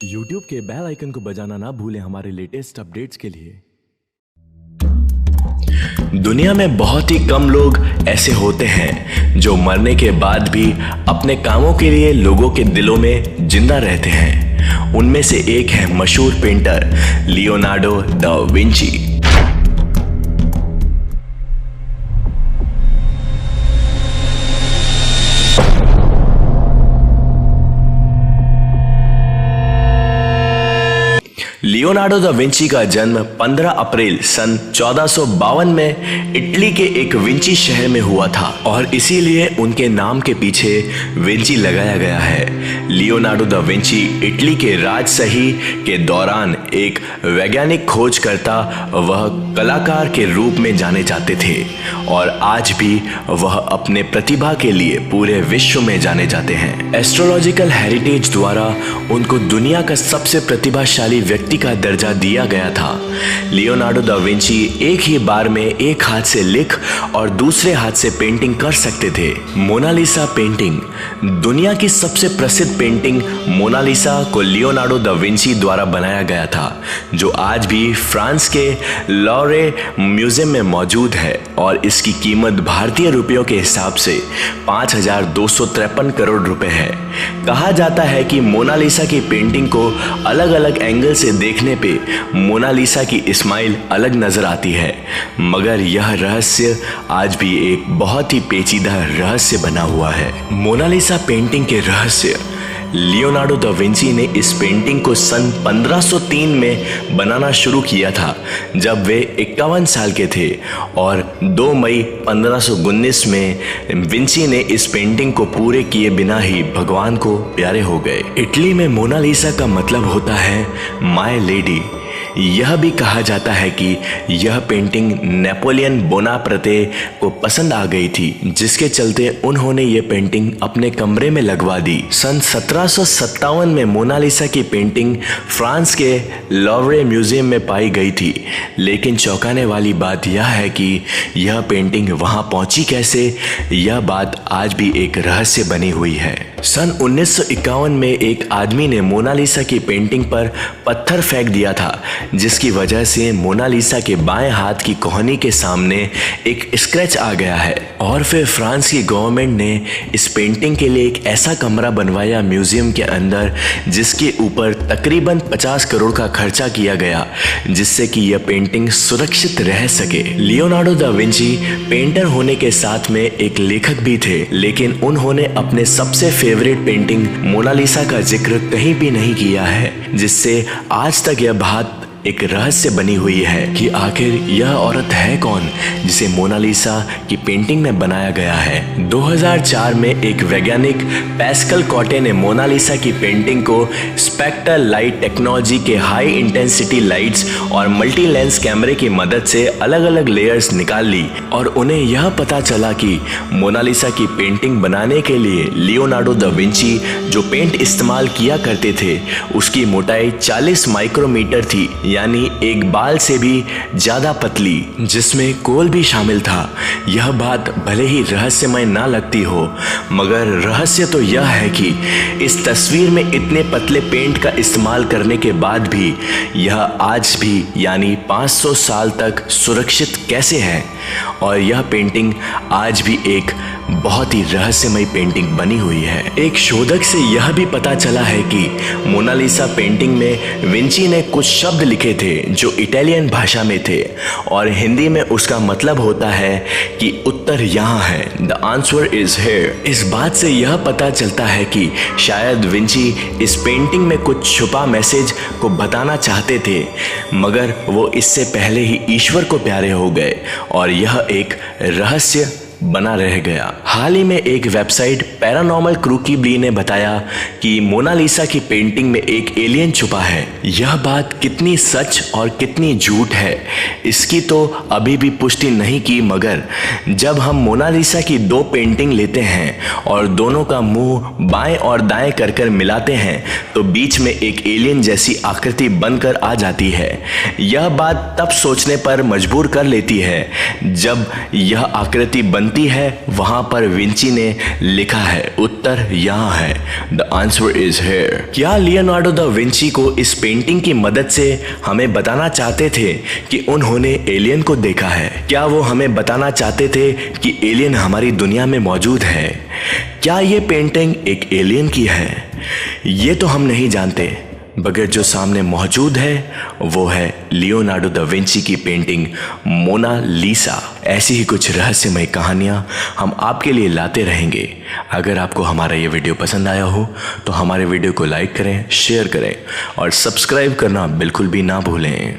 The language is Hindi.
YouTube के बेल आइकन को बजाना ना भूलें हमारे लेटेस्ट अपडेट्स के लिए। दुनिया में बहुत ही कम लोग ऐसे होते हैं जो मरने के बाद भी अपने कामों के लिए लोगों के दिलों में जिंदा रहते हैं। उनमें से एक है मशहूर painter Leonardo da Vinci. Leonardo da Vinci का जन्म 15 अप्रैल सन 1452 में इटली के एक विंची शहर में हुआ था और इसीलिए उनके नाम के पीछे विंची लगाया गया है। लियोनार्डो दा विंची इटली के राजशाही के दौरान एक वैज्ञानिक खोजकर्ता वह कलाकार के रूप में जाने जाते थे और आज भी वह अपने प्रतिभा के लिए पूरे विश्व में जाने जाते हैं। एस्ट्रोलॉजिकल हेरिटेज द्वारा उनको दुनिया का सबसे प्रतिभाशाली व्यक्ति का दर्जा दिया गया था। लियोनार्डो दा विंची एक ही बार में एक हाथ से लिख और दूसरे हाथ से पेंटिंग कर सकते थे। मोनालिसा पेंटिंग दुनिया की सबसे प्रसिद्ध पेंटिंग मोनालिसा को लियोनार्डो दा विंची द्वारा बनाया गया था, जो आज भी फ्रांस के लॉरे म्यूजियम में मौजूद है और इसकी कीमत भारतीय रुपयों के हिसाब से 5,253 करोड़ रुपए है। कहा जाता है कि मोनालिसा की पेंटिंग को अलग अलग एंगल से देखने पे मोनालिसा की स्माइल अलग नजर आती है, मगर यह रहस्य आज भी एक बहुत ही पेचीदा रहस्य बना हुआ है। मोनालिसा पेंटिंग के रहस्य लियोनार्डो दा विंची ने इस पेंटिंग को सन 1503 में बनाना शुरू किया था जब वे 51 साल के थे और 2 मई 1519 में विंची ने इस पेंटिंग को पूरे किए बिना ही भगवान को प्यारे हो गए। इटली में मोनालिसा का मतलब होता है माय लेडी। यह भी कहा जाता है कि यह पेंटिंग नेपोलियन बोनापार्टे को पसंद आ गई थी, जिसके चलते उन्होंने ये पेंटिंग अपने कमरे में लगवा दी। सन 1757 में मोनालिसा की पेंटिंग फ्रांस के लॉवरे म्यूजियम में पाई गई थी, लेकिन चौंकाने वाली बात यह है कि यह पेंटिंग वहां पहुंची कैसे, यह बात आज भी एक रहस्य बनी हुई है। सन 1951 में एक आदमी ने मोनालिसा की पेंटिंग पर पत्थर फेंक दिया था, जिसकी वजह से मोनालिसा के बाएं हाथ की कोहनी के सामने एक स्क्रैच आ गया है और फिर फ्रांस की गवर्नमेंट ने इस पेंटिंग के लिए एक ऐसा कमरा बनवाया म्यूजियम के अंदर, जिसके ऊपर तकरीबन 50 करोड़ का खर्चा किया गया, जिससे कि यह पेंटिंग सुरक्षित रह सके। लियोनार्डो दा विंची पेंटर होने के साथ में एक लेखक भी थे, लेकिन उन्होंने अपने सबसे फेवरेट पेंटिंग मोनालिसा का जिक्र कहीं भी नहीं किया है, जिससे आज तक यह बात एक रहस्य बनी हुई है कि आखिर यह औरत है कौन जिसे मोनालिसा की पेंटिंग में बनाया गया है। 2004 में एक वैज्ञानिक पैस्कल कॉटे ने मोनालिसा की पेंटिंग को स्पेक्ट्रल लाइट टेक्नोलॉजी के हाई इंटेंसिटी लाइट्स और मल्टी लेंस कैमरे की मदद से अलग अलग लेयर्स निकाल ली और उन्हें यह पता चला कि मोनालिसा की पेंटिंग बनाने के लिए लियोनार्डो दा विंची जो पेंट इस्तेमाल किया करते थे उसकी मोटाई 40 माइक्रोमीटर थी, यानी एक बाल से भी ज्यादा पतली, जिसमें कोल भी शामिल था। यह बात भले ही रहस्यमय ना लगती हो, मगर रहस्य तो यह है कि इस तस्वीर में इतने पतले पेंट का इस्तेमाल करने के बाद भी यह आज भी यानी 500 साल तक सुरक्षित कैसे है और यह पेंटिंग आज भी एक बहुत ही रहस्यमय पेंटिंग बनी हुई है। एक शोधक से यह भी पता चला है कि मोनालिसा पेंटिंग में विंची ने कुछ शब्द लिखे थे जो इटालियन भाषा में थे और हिंदी में उसका मतलब होता है कि उत्तर यहाँ है, द आंसर इज हियर। इस बात से यह पता चलता है कि शायद विंची इस पेंटिंग में कुछ छुपा मैसेज को बताना चाहते थे, मगर वो इससे पहले ही ईश्वर को प्यारे हो गए और यह एक रहस्य बना रह गया। हाल ही में एक वेबसाइट पैरानॉर्मल क्रूकीबली ने बताया कि मोनालिसा की पेंटिंग में एक एलियन छुपा है। यह बात कितनी सच और कितनी झूठ है इसकी तो अभी भी पुष्टि नहीं की, मगर जब हम मोनालिसा की 2 पेंटिंग लेते हैं और दोनों का मुंह बाएं और दाएं कर कर मिलाते हैं तो बीच में एक एलियन जैसी आकृति बनकर आ जाती है। यह बात तब सोचने पर मजबूर कर लेती है जब यह आकृति बनती गलती है वहां पर विंची ने लिखा है उत्तर यहाँ है, द आंसर इज हियर। क्या लियोनार्डो दा विंची को इस पेंटिंग की मदद से हमें बताना चाहते थे कि उन्होंने एलियन को देखा है? क्या वो हमें बताना चाहते थे कि एलियन हमारी दुनिया में मौजूद है? क्या ये पेंटिंग एक एलियन की है? ये तो हम नहीं जानते, मगर जो सामने मौजूद है वो है लियोनार्डो दा विंची की पेंटिंग मोना लीसा। ऐसी ही कुछ रहस्यमय कहानियां हम आपके लिए लाते रहेंगे। अगर आपको हमारा ये वीडियो पसंद आया हो तो हमारे वीडियो को लाइक करें, शेयर करें और सब्सक्राइब करना बिल्कुल भी ना भूलें।